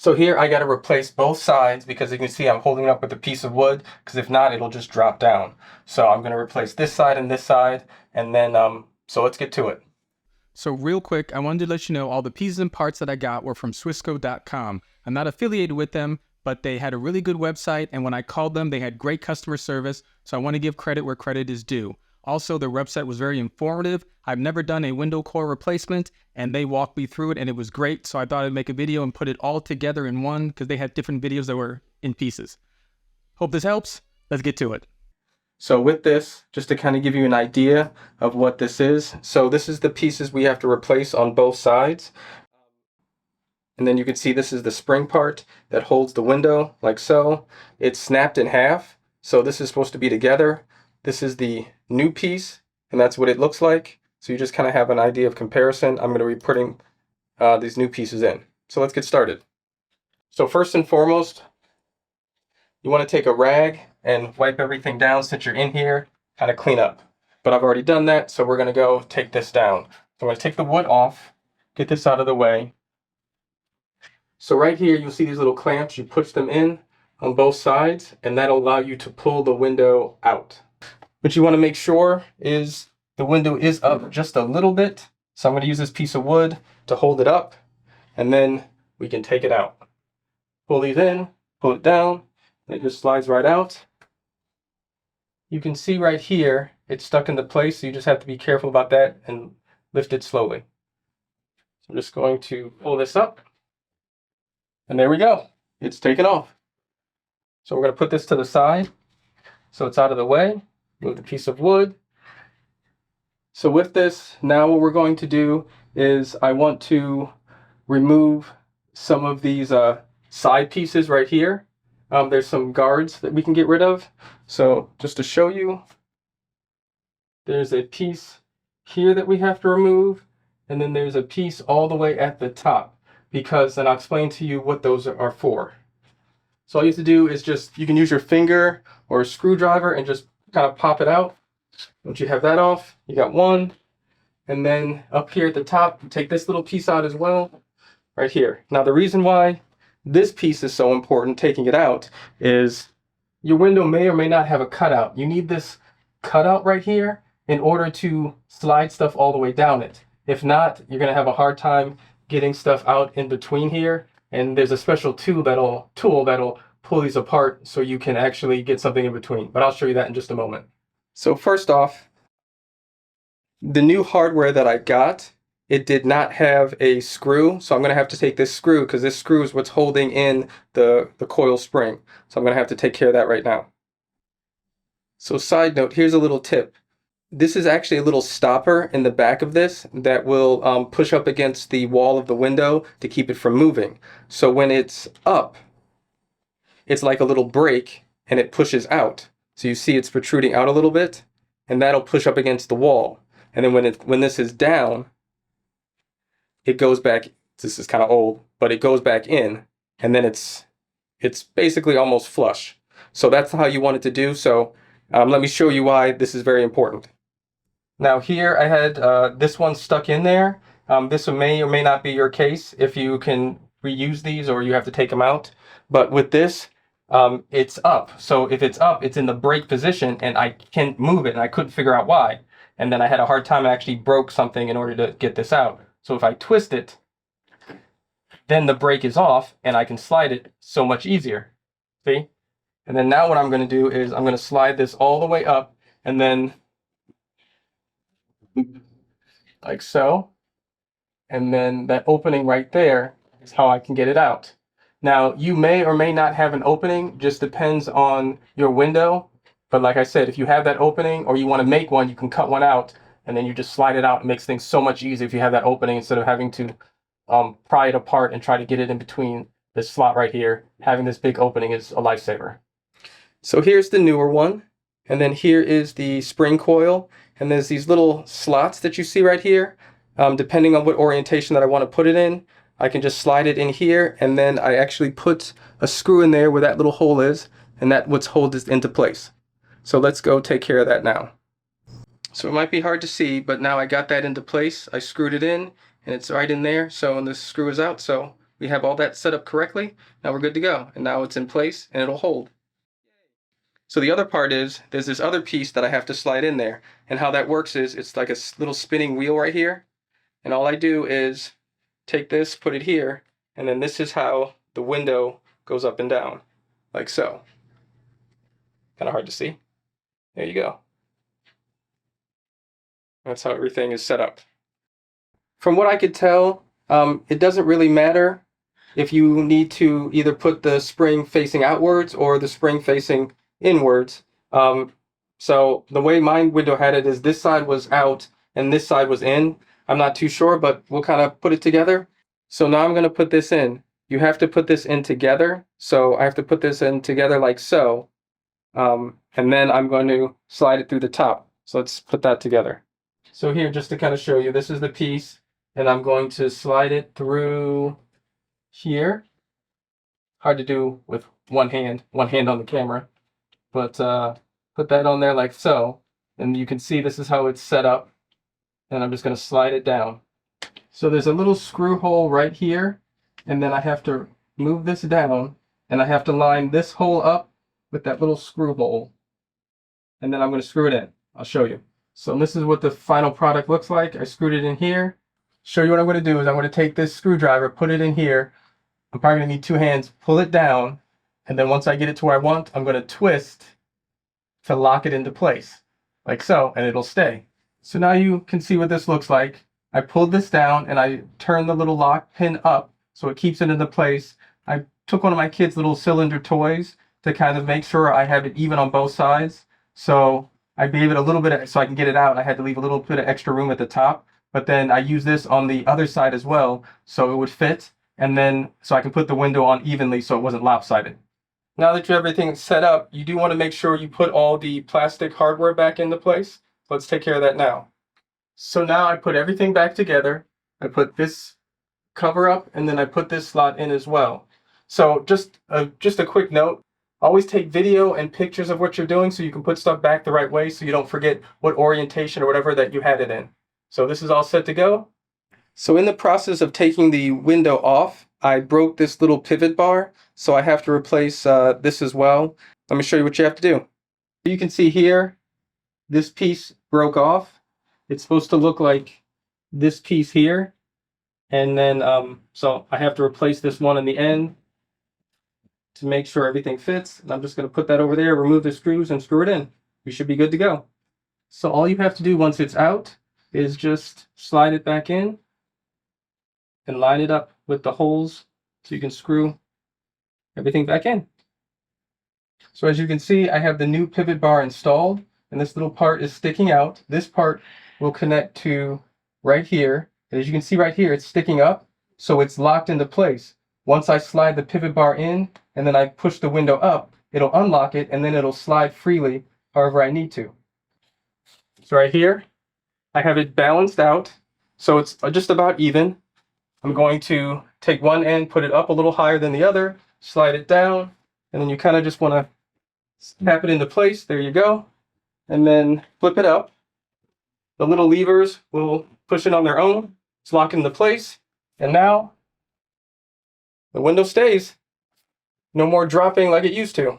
So here I got to replace both sides because you can see I'm holding it up with a piece of wood, because if not, it'll just drop down. So I'm going to replace this side and this side, and then, so let's get to it. So real quick, I wanted to let you know all the pieces and parts that I got were from Swissco.com. I'm not affiliated with them, but they had a really good website, and when I called them, they had great customer service, so I want to give credit where credit is due. Also, their website was very informative. I've never done a window coil replacement, and they walked me through it, and it was great, so I thought I'd make a video and put it all together in one, because they had different videos that were in pieces. Hope this helps. Let's get to it. So with this, just to kind of give you an idea of what this is, so this is the pieces we have to replace on both sides. And then you can see this is the spring part that holds the window, like so. It's snapped in half, so this is supposed to be together. This is the new piece, and that's what it looks like. So you just kind of have an idea of comparison. I'm going to be putting these new pieces in. So let's get started. So first and foremost, you want to take a rag and wipe everything down since you're in here, kind of clean up. But I've already done that, so we're going to go take this down. So I'm going to take the wood off, get this out of the way. So right here, you'll see these little clamps. You push them in on both sides, and that'll allow you to pull the window out. What you want to make sure is the window is up just a little bit. So I'm going to use this piece of wood to hold it up, and then we can take it out. Pull these in, pull it down, and it just slides right out. You can see right here, it's stuck into place, so you just have to be careful about that and lift it slowly. So I'm just going to pull this up, and there we go. It's taken off. So we're going to put this to the side so it's out of the way. Move the piece of wood. So with this, now what we're going to do is I want to remove some of these side pieces right here. There's some guards that we can get rid of. So just to show you, there's a piece here that we have to remove, and then there's a piece all the way at the top, because, and I'll explain to you what those are for. So all you have to do is just, you can use your finger or a screwdriver and just kind of pop it out. Once you have that off, you got one. And then up here at the top, take this little piece out as well, right here. Now the reason why this piece is so important, taking it out, is your window may or may not have a cutout. You need this cutout right here in order to slide stuff all the way down it. If not, you're going to have a hard time getting stuff out in between here. And there's a special tool that'll pull these apart so you can actually get something in between. But I'll show you that in just a moment. So first off, the new hardware that I got, it did not have a screw. So I'm going to have to take this screw, because this screw is what's holding in the coil spring. So I'm going to have to take care of that right now. So side note, here's a little tip. This is actually a little stopper in the back of this that will push up against the wall of the window to keep it from moving. So when it's up, it's like a little brake, and it pushes out. So you see it's protruding out a little bit, and that'll push up against the wall. And then when this is down, it goes back. This is kind of old, but it goes back in, and then it's basically almost flush. So that's how you want it to do. So let me show you why this is very important. Now here I had this one stuck in there. This may or may not be your case if you can reuse these or you have to take them out. But with this, it's up. So if it's up, it's in the brake position, and I can't move it, and I couldn't figure out why. And then I had a hard time. I actually broke something in order to get this out. So if I twist it, then the brake is off, and I can slide it so much easier. See? And then now what I'm going to do is I'm going to slide this all the way up, and then like so. And then that opening right there is how I can get it out. Now, you may or may not have an opening, just depends on your window. But like I said, if you have that opening or you want to make one, you can cut one out, and then you just slide it out. It makes things so much easier if you have that opening instead of having to pry it apart and try to get it in between this slot right here. Having this big opening is a lifesaver. So here's the newer one, and then here is the spring coil, and there's these little slots that you see right here. Depending on what orientation that I want to put it in, I can just slide it in here, and then I actually put a screw in there where that little hole is, and that's what holds it into place. So let's go take care of that now. So it might be hard to see, but now I got that into place. I screwed it in, and it's right in there. So when this screw is out, so We have all that set up correctly. Now we're good to go. And now it's in place and it'll hold. So the other part is there's this other piece that I have to slide in there. And how that works is it's like a little spinning wheel right here. And all I do is take this, put it here, and then this is how the window goes up and down, like so. Kind of hard to see. There you go. That's how everything is set up. From what I could tell, it doesn't really matter if you need to either put the spring facing outwards or the spring facing inwards. So the way my window had it is this side was out and this side was in. I'm not too sure, but we'll kind of put it together. So now I'm going to put this in. You have to put this in together. So I have to put this in together like so. And then I'm going to slide it through the top. So let's put that together. So here, just to kind of show you, this is the piece, and I'm going to slide it through here. Hard to do with one hand on the camera, but put that on there like so, and you can see this is how it's set up, and I'm just going to slide it down. So there's a little screw hole right here, and then I have to move this down, and I have to line this hole up with that little screw hole, and then I'm going to screw it in. I'll show you. So this is what the final product looks like. I screwed it in here. Show you what I'm going to do is I'm going to take this screwdriver, put it in here. I'm probably going to need two hands, pull it down, and then once I get it to where I want, I'm going to twist to lock it into place, like so, and it'll stay. So now you can see what this looks like. I pulled this down and I turned the little lock pin up so it keeps it into place. I took one of my kids' little cylinder toys to kind of make sure I have it even on both sides. So I gave it a little bit, so I can get it out, I had to leave a little bit of extra room at the top. But then I used this on the other side as well, so it would fit. And then, so I can put the window on evenly so it wasn't lopsided. Now that you have everything set up, you do want to make sure you put all the plastic hardware back into place. Let's take care of that now. So now I put everything back together. I put this cover up, and then I put this slot in as well. So just a quick note. Always take video and pictures of what you're doing so you can put stuff back the right way so you don't forget what orientation or whatever that you had it in. So this is all set to go. So in the process of taking the window off, I broke this little pivot bar, so I have to replace this as well. Let me show you what you have to do. You can see here, this piece broke off. It's supposed to look like this piece here. And then, so I have to replace this one in the end to make sure everything fits. And I'm just going to put that over there, remove the screws, and screw it in. You should be good to go. So all you have to do once it's out is just slide it back in and line it up with the holes so you can screw everything back in. So as you can see, I have the new pivot bar installed, and this little part is sticking out. This part will connect to right here. And as you can see right here, it's sticking up, so it's locked into place. Once I slide the pivot bar in, and then I push the window up, it'll unlock it, and then it'll slide freely however I need to. So right here, I have it balanced out, so it's just about even. I'm going to take one end, put it up a little higher than the other, slide it down, and then you kind of just want to snap it into place. There you go. And then flip it up. The little levers will push it on their own. It's locked into place. And now the window stays. No more dropping like it used to.